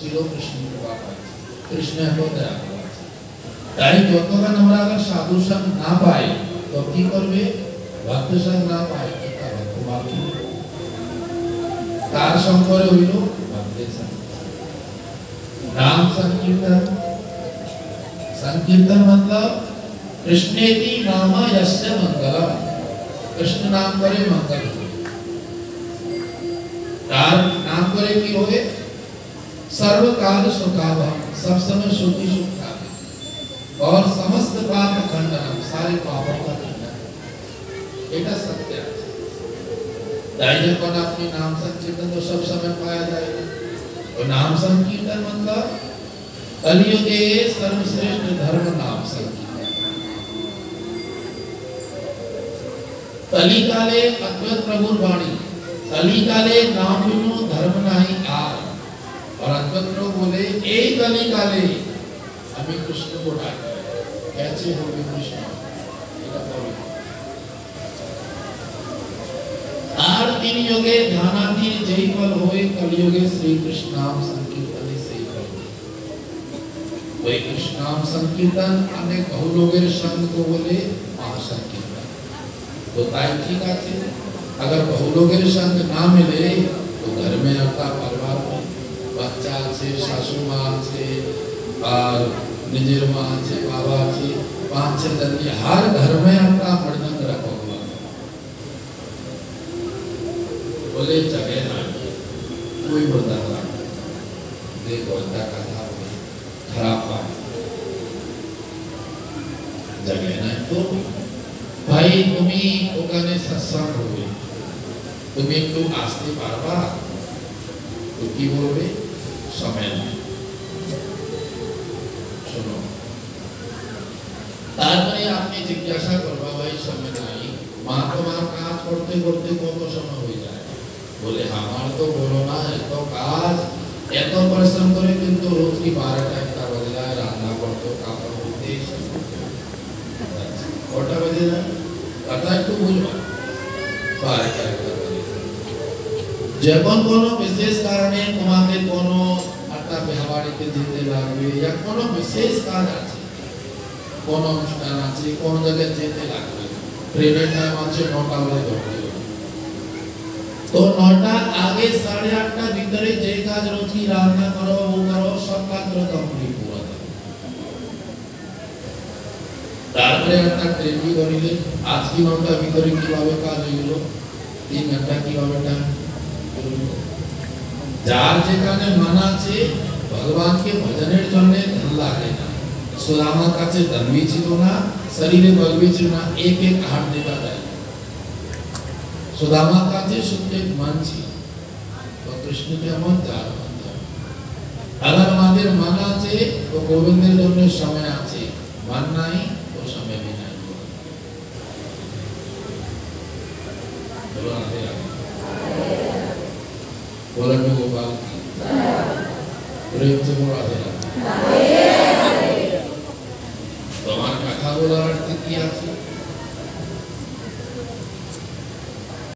চির কৃষ্ণ কৃপা পাইছি কৃষ্ণ এত দয়া করেছে তাই যতক্ষণ আমরা আবার সাধু সঙ্গ না পাই তো কি করবে ভক্ত সঙ্গ না পাই তোমার কি কার সঙ্গে হইল ভক্তের সঙ্গ नाम संकीर्तन संकीर्तन मतलब कृष्णेति नाम यस्य मंगलम कृष्ण नाम करे मंगल कार नाम करे की होए सर्व काल सुखावह सब समय सुखी सुख और समस्त पाप खंडन सारे पापों का खंडन এটা सत्य है दाइने को अपने नाम संकीर्तन तो सब समय पाया जाएगा और नाम संकीर्तन मतलब कलियुग के सर्वश्रेष्ठ धर्म नाम संकीर्तन कलिकाले अद्वैत प्रभुर वाणी कलिकाले नाम बिनु धर्म नहीं आर और अद्वैत प्रभु बोले एक कलिकाले हमें कृष्ण को डाके कैसे होंगे कृष्ण आर तीन युगे ध्यानाधीन जय फल होए कलियुगे श्री कृष्ण नाम संकीर्तन से फल वही कृष्ण नाम संकीर्तन अनेक बहुलोगेर संग को बोले महासंकीर्तन तो ताई ठीक আছে अगर बहुलोगेर संग ना मिले तो घर में आपका परिवार में बच्चा আছে শাশু মা আছে और নিজের মা আছে বাবা আছে पांच छह जन की हर घर में आपका मृदंग रखा हुआ बोले जगह ना कोई मृदंग ना देखो अंधा का था खराब बात जगह ना तो भाई तुम्ही ओकाने सत्संग होवे तुम्ही একটু আসতে পারবা তো কি বলবে সময় নাই শোনো তারপরে আপনি জিজ্ঞাসা করবা ভাই সময় নাই মা তোমার কাজ করতে করতে কত সময় হয়ে যায় বলে আমার তো বলো না এত কাজ এত পরিশ্রম করে কিন্তু রোজ কি 12টা 1টা বাজে যায় রান্না করতে কাপড় ধুতে কটা বাজে যায় কথা একটু বুঝবা 12টা 1টা বাজে যখন কোনো বিশেষ কারণে তোমাকে কোনো একটা বিহাবাড়িতে যেতে লাগবে या কোনো বিশেষ কাজ আছে কোন অনুষ্ঠান আছে কোন জায়গায় যেতে লাগবে ট্রেনের টাইম আছে 9টা বাজে ধরতে तो 9টা আগে 8:30টা ভিতরে যে কাজ রোজ কি রান্না করো ও করো সব কাজ কমপ্লিট হওয়া যায় তারপরে একটা ট্রেন কি করিলে আজ কি 9টা ভিতরে কিভাবে কাজ হইলো 3 ঘন্টা কিভাবে টাইম যার যেখানে মন আছে ভগবানকে ভজনের জন্য ধন লাগে না সুদামার কাছে ধনই ছিল না শরীরে বলবি ছিল না এক এক হাত দেতা যায় সুদামার কাছে শুদ্ধ মন ছিল তো কৃষ্ণ কেমন যার আবার আমাদের মন আছে তো গোবিন্দের জন্য সময় আছে মন নাই তো সময় भी নাই বলো আরে बोलन में गोपाल प्रेम से बोला दे तुम्हारा कथा बोला अर्थ किया